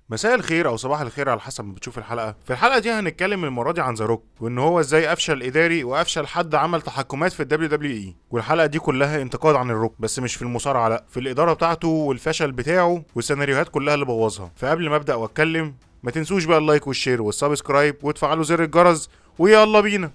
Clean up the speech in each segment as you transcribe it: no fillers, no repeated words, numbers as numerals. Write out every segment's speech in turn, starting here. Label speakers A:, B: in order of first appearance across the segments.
A: مساء الخير او صباح الخير على حسب ما بتشوف الحلقه. في الحلقه دي هنتكلم المره دي عن ذا روك، وان هو ازاي افشل اداري وافشل حد عمل تحكمات في الدبليو دبليو اي. والحلقه دي كلها انتقاد عن الروك، بس مش في المصارعه، لا، في الاداره بتاعته والفشل بتاعه والسيناريوهات كلها اللي بوظها. فقبل ما ابدا واتكلم، ما تنسوش بقى اللايك والشير والسبسكرايب وتفعلوا زر الجرس، ويلا بينا.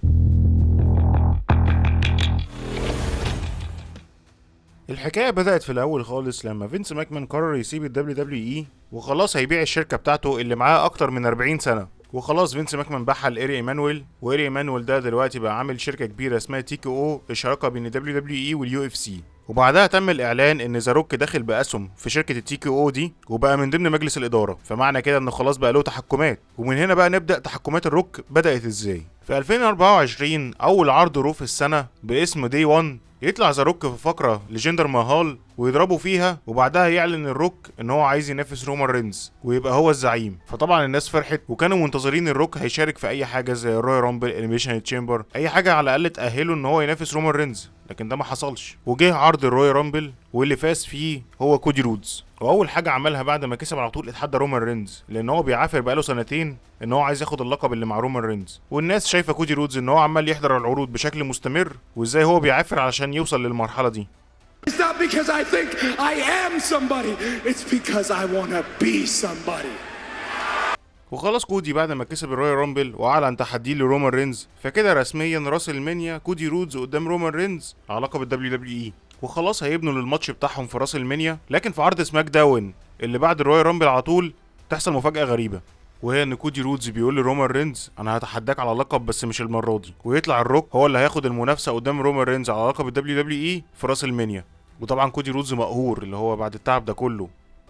A: الحكايه بدات في الاول خالص لما فينس ماكمان قرر يسيب الدبليو دبليو اي، وخلاص هيبيع الشركه بتاعته اللي معاه اكتر من 40 سنه. وخلاص فينس ماكمان باعها لايري ايمانويل، وايري ايمانويل ده دلوقتي بقى عامل شركه كبيره اسمها تي كي او، الشراكه بين الدبليو دبليو اي واليو اف سي. وبعدها تم الاعلان ان ذا روك داخل باسهم في شركه التي كي او دي، وبقى من ضمن مجلس الاداره. فمعنى كده انه خلاص بقى له تحكمات. ومن هنا بقى نبدا تحكمات الروك بدات ازاي. في 2024 اول عرض رو في السنه باسم دي 1، يطلع ذا روك في فقره لجندر ماهال ويضربوا فيها، وبعدها يعلن الروك ان هو عايز ينافس رومان رينز ويبقى هو الزعيم. فطبعا الناس فرحت وكانوا منتظرين الروك هيشارك في اي حاجه زي الرويال رامبل، اليميشن تشامبر، اي حاجه على الاقل تاهله ان هو ينافس رومان رينز. لكن ده ما حصلش. وجه عرض الرويال رامبل واللي فاز فيه هو كودي رودز. واول حاجه عملها بعد ما كسب على طول اتحدى رومان رينز، لان هو بيعافر بقاله سنتين ان هو عايز ياخد اللقب اللي مع رومان رينز. والناس شايفه كودي رودز ان هو عمال يحضر العروض بشكل مستمر، وازاي هو بيعافر علشان يوصل للمرحله دي.
B: It's not because I think I am somebody. It's because I want to be somebody.
A: وخلاص كودي بعد ما كسب الرويال رامبل واعلن تحديه لرومان رينز، فكده رسميا راس المنيا كودي رودز قدام رومان رينز على لقب الدبليو دبليو اي. وخلاص هيبنوا للماتش بتاعهم في راس المنيا. لكن في عرض سماك داون اللي بعد الرويال رامبل على طول تحصل مفاجاه غريبه، وهي ان كودي رودز بيقول لرومان رينز انا هتحداك على اللقب بس مش المره دي. ويطلع الروك هو اللي هياخد المنافسه قدام رومان رينز على لقب الدبليو دبليو اي في راس المنيا. وطبعا كودي رودز مقهور، اللي هو بعد التعب ده كله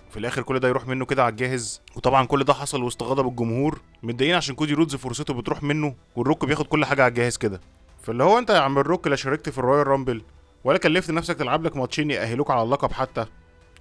A: في الاخر كل ده يروح منه كده على الجاهز. وطبعا كل ده حصل وسط غضب الجمهور، متضايقين عشان كودي رودز فرصته بتروح منه والروك بياخد كل حاجه على الجاهز كده. فاللي هو انت يا عم الروك لا شاركت في الرويال رامبل ولا كلفت نفسك تلعب لك ماتشين يأهلوك على اللقب حتى،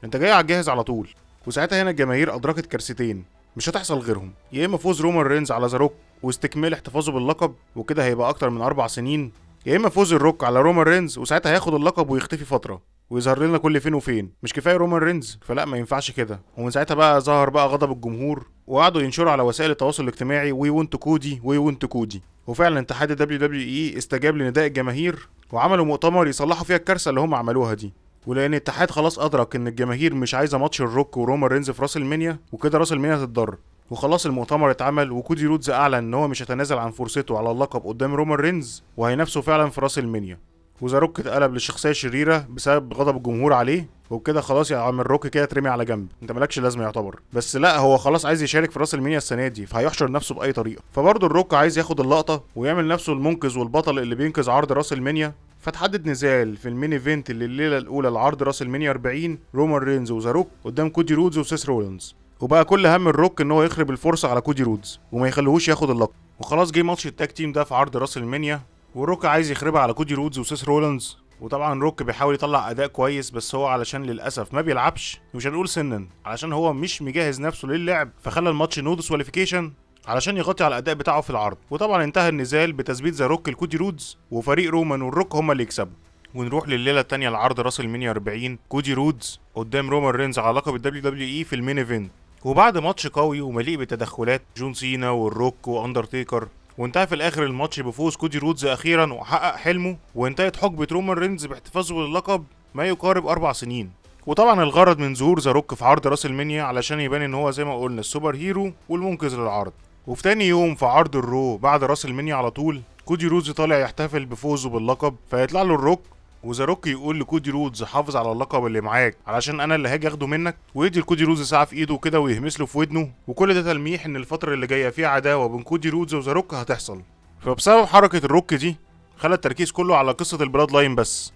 A: انت جاي على الجاهز على طول. وساعتها هنا الجماهير ادركت كارثتين مش هتحصل غيرهم، يا اما فوز رومان رينز على ذا روك واستكمال احتفاظه باللقب وكده هيبقى اكتر من 4 سنين، يا اما فوز الروك على رومان رينز وساعتها هياخد اللقب ويختفي فتره ويظهر لنا كل فين وفين. مش كفايه رومان رينز؟ فلا، ما ينفعش كده. ومن ساعتها بقى ظهر بقى غضب الجمهور، وقعدوا ينشروا على وسائل التواصل الاجتماعي وي ونت كودي وي ونت كودي. وفعلا اتحاد الدبليو دبليو اي استجاب لنداء الجماهير وعملوا مؤتمر يصلحوا فيها الكارثه اللي هم عملوها دي. ولان الاتحاد خلاص ادرك ان الجماهير مش عايزه ماتش الروك ورومان رينز في راس المنيا، وكده راس المنيا هتتضرر. وخلاص المؤتمر اتعمل وكودي رودز اعلن ان هو مش هيتنازل عن فرصته على اللقب قدام رومان رينز وهينافسه فعلا في راس المنيا. وذا روك اتقلب للشخصيه الشريره بسبب غضب الجمهور عليه. وبكده خلاص يا عم الروك كده اترمي على جنب، انت مالكش لازمه يعتبر. بس لا، هو خلاص عايز يشارك في راس المنيا السنه دي، فهيحشر نفسه باي طريقه. فبرضه الروك عايز ياخد اللقطه ويعمل نفسه المنقذ والبطل اللي بينقذ عرض راس المنيا. فتحدد نزال في المين ايفنت اللي الليله الاولى لعرض راس المنيا 40 رومان رينز وذا روك قدام كودي رودز وسيس رولينز. وبقى كل هم الروك ان هو يخرب الفرصه على كودي رودز وما يخليهوش ياخد اللقب. وخلاص جه ماتش التاج تيم ده في عرض راس المنيا، والروك عايز يخربها على كودي رودز وسيس رولينز. وطبعا روك بيحاول يطلع اداء كويس، بس هو علشان للاسف ما بيلعبش، مش هنقول سنا، علشان هو مش مجهز نفسه للعب، فخلى الماتش نو ديسكواليفيكيشن علشان يغطي على الاداء بتاعه في العرض. وطبعا انتهى النزال بتثبيت ذا روك لكودي رودز وفريق رومان والروك هما اللي يكسبوا. ونروح لليله الثانيه لعرض راس المنيا 40 كودي رودز قدام رومان رينز على لقب الدبليو دبليو اي في المين ايفنت. وبعد ماتش قوي ومليء بتدخلات جون سينا والروك واندرتيكر، وانتهى في الاخر الماتش بفوز كودي رودز اخيرا وحقق حلمه، وانتهت حقبه رومان رينز باحتفاظه باللقب ما يقارب 4 سنين. وطبعا الغرض من ظهور ذا روك في عرض راس المنيا علشان يبان ان هو زي ما قلنا السوبر هيرو والمنقذ للعرض. وفي تاني يوم في عرض الرو بعد راس المنيا على طول كودي رودز طالع يحتفل بفوزه باللقب، فيطلع له الروك وذا روك يقول لكودي رودز حافظ على اللقب اللي معاك علشان انا اللي هاجي اخده منك، ويدي لكودي رودز ساعه في ايده كده ويهمس له في ودنه. وكل ده تلميح ان الفتره اللي جايه فيها عداوه بين كودي رودز وذا روك هتحصل. فبسبب حركه الروك دي خلى التركيز كله على قصه البلاد لاين بس.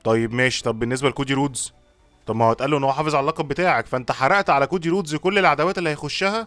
A: طيب ماشي، طب بالنسبه لكودي رودز، طب ما هو اتقال له ان هو حافظ على اللقب بتاعك، فانت حرقت على كودي رودز كل العداوات اللي هيخشها،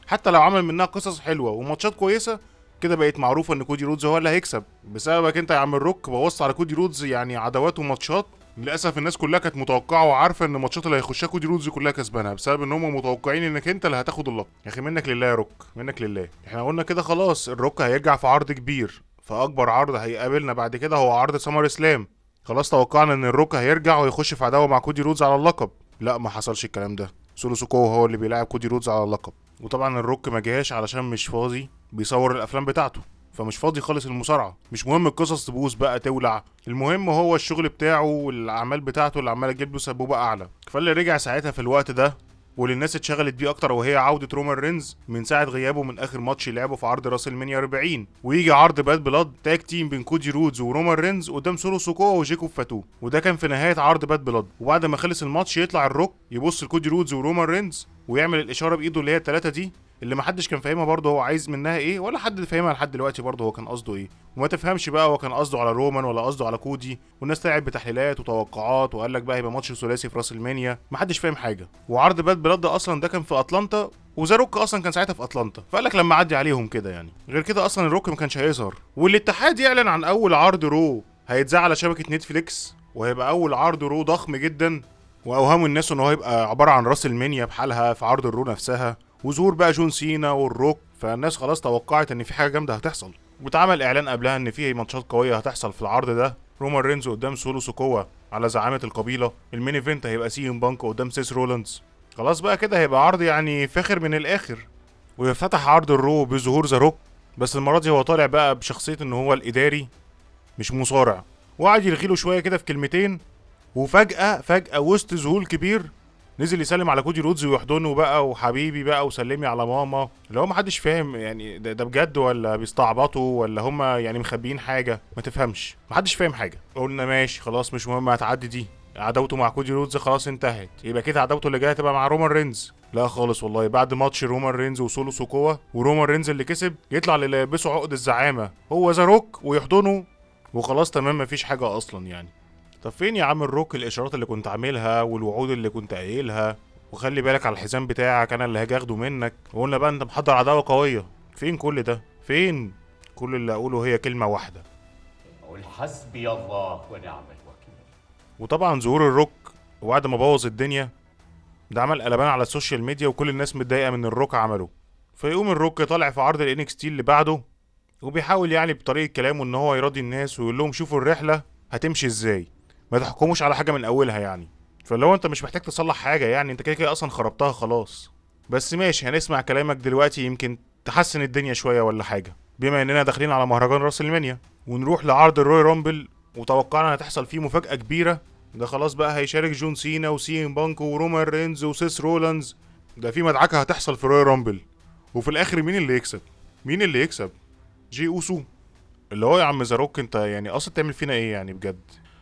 A: حتى لو عمل منها قصص حلوه وماتشات كويسه. كده بقت معروفه ان كودي رودز هو اللي هيكسب بسببك انت يا عم الروك. بوظت على كودي رودز يعني عداوات وماتشات. للاسف الناس كلها كانت متوقعه وعارفه ان الماتشات اللي هيخشها كودي رودز كلها كسبانها، بسبب ان هم متوقعين انك انت اللي هتاخد اللقب. يا اخي منك لله يا روك، منك لله. احنا قلنا كده خلاص الروك هيرجع في عرض كبير، فاكبر عرض هيقابلنا بعد كده هو عرض سمر اسلام. خلاص توقعنا ان الروك هيرجع ويخش في عداوه مع كودي رودز على اللقب. لا، ما حصلش الكلام ده. سولو سوكو هو اللي بيلاعب كودي رودز على اللقب. وطبعا الروك ما جاش علشان مش فاضي بيصور الافلام بتاعته، فمش فاضي خالص المصارعه، مش مهم القصص تبوظ بقى تولع، المهم هو الشغل بتاعه والاعمال بتاعته اللي عماله تجيب له سبوبه اعلى. فاللي رجع ساعتها في الوقت ده واللي الناس اتشغلت بيه اكتر وهي عوده رومان رينز من ساعه غيابه من اخر ماتش لعبه في عرض راس المنيا 40، ويجي عرض باد بلاد تاج تيم بين كودي رودز ورومان رينز قدام سولو سوكو وجيكوب فاتو، وده كان في نهايه عرض باد بلاد. وبعد ما خلص الماتش يطلع الروك يبص لكودي رودز ورومان رينز ويعمل الاشاره بايده اللي هي الثلاثه دي، اللي محدش كان فاهمها برضه هو عايز منها ايه، ولا حد فاهمها لحد دلوقتي برضه هو كان قصده ايه. وما تفهمش بقى هو كان قصده على رومان ولا قصده على كودي، والناس طلعت بتحليلات وتوقعات وقال لك بقى هيبقى ماتش ثلاثي في راس المانيا، محدش فاهم حاجه. وعرض باد بلاد ده اصلا ده كان في اتلانتا، وزاروك اصلا كان ساعتها في اتلانتا، فقال لك لما اعدي عليهم كده يعني. غير كده اصلا الروك ما كانش هيظهر. والاتحاد يعلن عن اول عرض رو هيتذاع على شبكه نتفليكس، وهيبقى اول عرض رو ضخم جدا، واوهموا الناس ان هو هيبقى عباره عن راس المانيا بحالها في عرض الرو نفسها، وظهور بقى جون سينا والروك. فالناس خلاص توقعت ان في حاجه جامده هتحصل، واتعمل اعلان قبلها ان في ماتشات قويه هتحصل في العرض ده. رومان رينز قدام سولو سوكوا على زعامه القبيله، المين ايفنت هيبقى سي ام بانك قدام سيس رولانز. خلاص بقى كده هيبقى عرض يعني فاخر من الاخر. ويفتح عرض الرو بظهور ذا روك، بس المره دي هو طالع بقى بشخصيه ان هو الاداري مش مصارع، وقعد يرغيله شويه كده في كلمتين، وفجأة وسط ذهول كبير نزل يسلم على كودي رودز ويحضنه بقى وحبيبي بقى وسلمي على ماما، اللي هو محدش فاهم يعني ده بجد ولا بيستعبطوا ولا هما يعني مخبيين حاجة، ما تفهمش، محدش فاهم حاجة. قلنا ماشي خلاص مش مهم هتعدي دي، عداوته مع كودي رودز خلاص انتهت، يبقى كده عداوته اللي جايه تبقى مع رومان رينز. لا خالص والله، بعد ماتش رومان رينز وسولو سوكوا ورومان رينز اللي كسب يطلع اللي يلبسه عقد الزعامة هو ذا روك ويحضنه، وخلاص تمام مفيش حاجة اصلا يعني. طب فين يا عم الروك الاشارات اللي كنت عاملها والوعود اللي كنت قايلها، وخلي بالك على الحزام بتاعك انا اللي هاجي اخده منك، وقلنا بقى انت محضر عداوه قويه، فين كل ده؟ فين؟ كل اللي اقوله هي كلمه واحده،
C: قول حسبي الله ونعم الوكيل.
A: وطبعا ظهور الروك وبعد ما بوظ الدنيا ده عمل قلبان على السوشيال ميديا وكل الناس متضايقه من الروك عمله. فيقوم الروك طالع في عرض الان اكس تي اللي بعده وبيحاول يعني بطريقه كلامه ان هو يراضي الناس ويقول لهم شوفوا الرحله هتمشي ازاي، ما تحكموش على حاجه من اولها يعني. فلو انت مش محتاج تصلح حاجه يعني، انت كده كده اصلا خربتها خلاص. بس ماشي هنسمع كلامك دلوقتي يمكن تحسن الدنيا شويه ولا حاجه، بما اننا داخلين على مهرجان راس المنيا ونروح لعرض الروي رامبل وتوقعنا هتحصل فيه مفاجاه كبيره. ده خلاص بقى هيشارك جون سينا وسي ام بانك ورومان رينز وسيس رولانز، ده في مدعكه هتحصل في روي رامبل. وفي الاخر مين اللي يكسب؟ مين اللي يكسب؟ جي اوسو. اللي هو يا عم زاروك انت يعني اصلا تعمل فينا ايه يعني بجد؟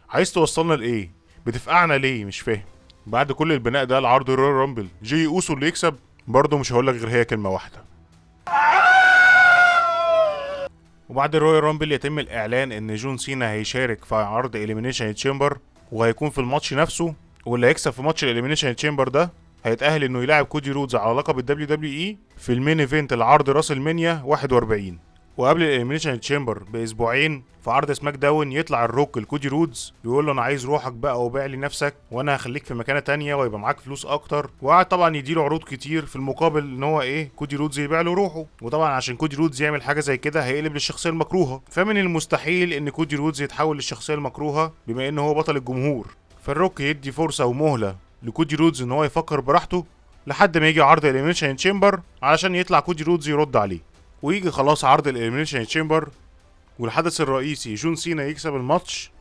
A: عايز توصلنا لايه؟ بتفقعنا ليه؟ مش فاهم. بعد كل البناء ده العرض الرويال رامبل جي اوسو اللي يكسب؟ برضه مش هقولك غير هي كلمه واحده. وبعد الرويال رامبل يتم الاعلان ان جون سينا هيشارك في عرض اليمينيشن تشامبر وهيكون في الماتش نفسه، واللي هيكسب في ماتش الاليمينيشن تشامبر ده هيتاهل انه يلاعب كودي رودز على لقب الدبليو دبليو اي في المين ايفنت العرض راس المنيا 41. وقبل الاليمينيشن تشامبر باسبوعين في عرض سماك داون يطلع الروك لكودي رودز يقول له انا عايز روحك بقى وبيع لي نفسك وانا هخليك في مكانه تانية ويبقى معاك فلوس اكتر، وقعد طبعا يديله عروض كتير في المقابل ان هو ايه كودي رودز يبيع له روحه. وطبعا عشان كودي رودز يعمل حاجه زي كده هيقلب للشخصيه المكروهه، فمن المستحيل ان كودي رودز يتحول للشخصيه المكروهه بما ان هو بطل الجمهور. فالروك يدي فرصه ومهله لكودي رودز ان هو يفكر براحته لحد ما يجي عرض الاليمينيشن تشامبر علشان يطلع كودي رودز يرد عليه. ويجي خلاص عرض الاليمينيشن تشامبر والحدث الرئيسي جون سينا يكسب الماتش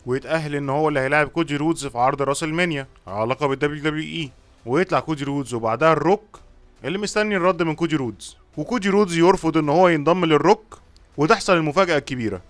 A: ويتأهل ان هو اللي هيلاعب كودي رودز في عرض راس المنيا على لقب الدبليو دبليو اي، ويطلع كودي رودز وبعدها الروك اللي مستني الرد من كودي رودز، وكودي رودز يرفض ان هو ينضم للروك وتحصل المفاجأة الكبيرة.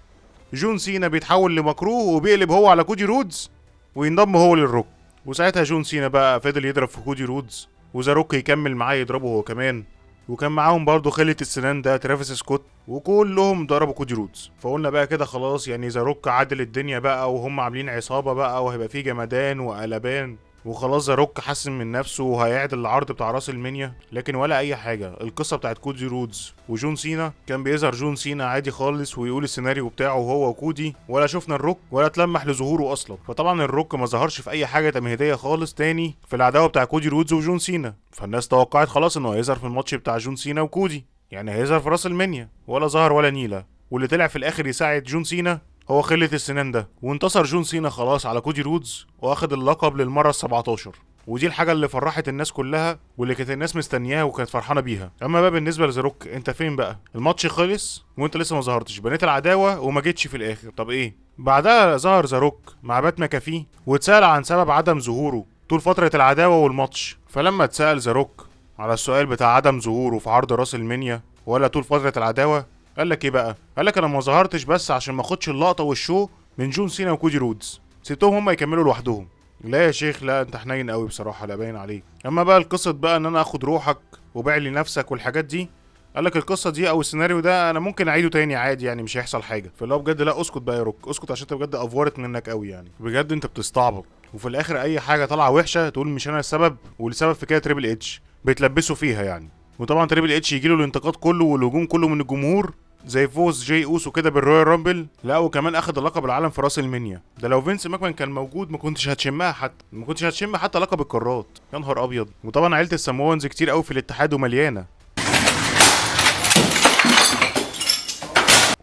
A: جون سينا بيتحول لمكروه وبيقلب هو على كودي رودز وينضم هو للروك، وساعتها جون سينا بقى فضل يضرب في كودي رودز وذا روك يكمل معاه يضربه هو كمان، وكان معاهم برضه خلة السنان ده ترافيس سكوت، وكلهم ضربوا كودي رودز. فقلنا بقى كده خلاص يعني ذا روك عدل الدنيا بقى وهم عاملين عصابة بقى وهيبقى فيه جمدان وقلبان، وخلاص ذا روك حسن من نفسه وهيعدل العرض بتاع راس المنيا. لكن ولا اي حاجه، القصه بتاعت كودي رودز وجون سينا كان بيظهر جون سينا عادي خالص ويقول السيناريو بتاعه هو وكودي، ولا شفنا الروك ولا تلمح لظهوره اصلا. فطبعا الروك ما ظهرش في اي حاجه تمهيديه خالص تاني في العداوه بتاع كودي رودز وجون سينا، فالناس توقعت خلاص انه هيظهر في الماتش بتاع جون سينا وكودي، يعني هيظهر في راس المنيا، ولا ظهر ولا نيله. واللي طلع في الاخر يساعد جون سينا هو خلة السنان ده، وانتصر جون سينا خلاص على كودي رودز واخد اللقب للمرة ال17. ودي الحاجه اللي فرحت الناس كلها واللي كانت الناس مستنياها وكانت فرحانه بيها. اما بقى بالنسبه لذا روك، انت فين بقى؟ الماتش خلص وانت لسه ما ظهرتش، بنيت العداوه وما جيتش في الاخر، طب ايه؟ بعدها ظهر ذا روك مع بات ماكافي واتسال عن سبب عدم ظهوره طول فتره العداوه والماتش. فلما اتسال ذا روك على السؤال بتاع عدم ظهوره في عرض راس المنيا ولا طول فتره العداوه، قال لك ايه بقى؟ قال لك انا ما ظهرتش بس عشان ما اخدش اللقطه والشو من جون سينا وكودي رودز، سبتهم هم يكملوا لوحدهم. لا يا شيخ لا، انت حنين قوي بصراحه، لا باين عليك. اما بقى القصه بقى ان انا اخد روحك وبيع لي نفسك والحاجات دي، قال لك القصه دي او السيناريو ده انا ممكن اعيده تاني عادي يعني، مش هيحصل حاجه. فاللي هو بجد لا، اسكت بقى يا روك، اسكت عشان انت بجد افورت منك قوي يعني، بجد انت بتستعبط. وفي الاخر اي حاجه طالعه وحشه تقول مش انا السبب، والسبب في كده تريبل اتش، بيتلبسوا فيها يعني. وطبعا تريبل اتش يجيله الانتقاد كله والهجوم كله من الجمهور، زي فوز جاي اوسو كده بالرويال رامبل، لا وكمان اخد اللقب العالم في راس المنيا. ده لو فينس ماكمان كان موجود ما كنتش هتشمها حتى، ما كنتش هتشم حتى لقب القارات، يا نهار ابيض. وطبعا عيله الساموانز كتير قوي في الاتحاد ومليانه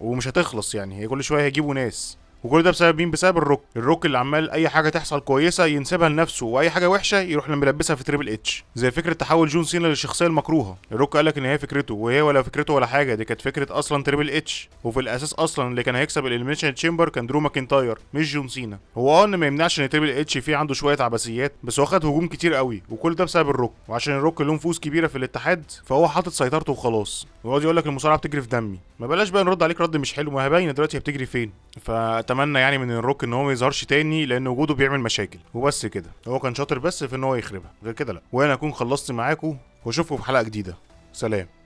A: ومش هتخلص يعني، هي كل شويه هيجيبوا ناس. وكل ده بسبب مين؟ بسبب الروك اللي عمال اي حاجه تحصل كويسه ينسبها لنفسه، واي حاجه وحشه يروح ملبسها في تريبل اتش. زي فكره تحول جون سينا للشخصيه المكروهه، الروك قال لك ان هي فكرته، وهي ولا فكرته ولا حاجه، دي كانت فكره اصلا تريبل اتش. وفي الاساس اصلا اللي كان هيكسب الاليمينيشن تشامبر كان درو ماكنتاير مش جون سينا. هو ان ما يمنعش ان تريبل اتش فيه عنده شويه عبثيات، بس هو خد هجوم كتير قوي، وكل ده بسبب الروك. وعشان الروك له نفوذ كبيره في الاتحاد فهو حاطط سيطرته وخلاص، ويقعد يقول لك المصارعه بتجري في دمي. ما بلاش بقى نرد عليك رد مش حلو، ما هي باينه دلوقتي هي بتجري فين. فاتمنى يعني من الروك ان هو ما يظهرش تاني، لان وجوده بيعمل مشاكل وبس كده. هو كان شاطر بس في ان هو يخربها، غير كده لا. وانا اكون خلصت معاكم واشوفكم في حلقه جديده، سلام.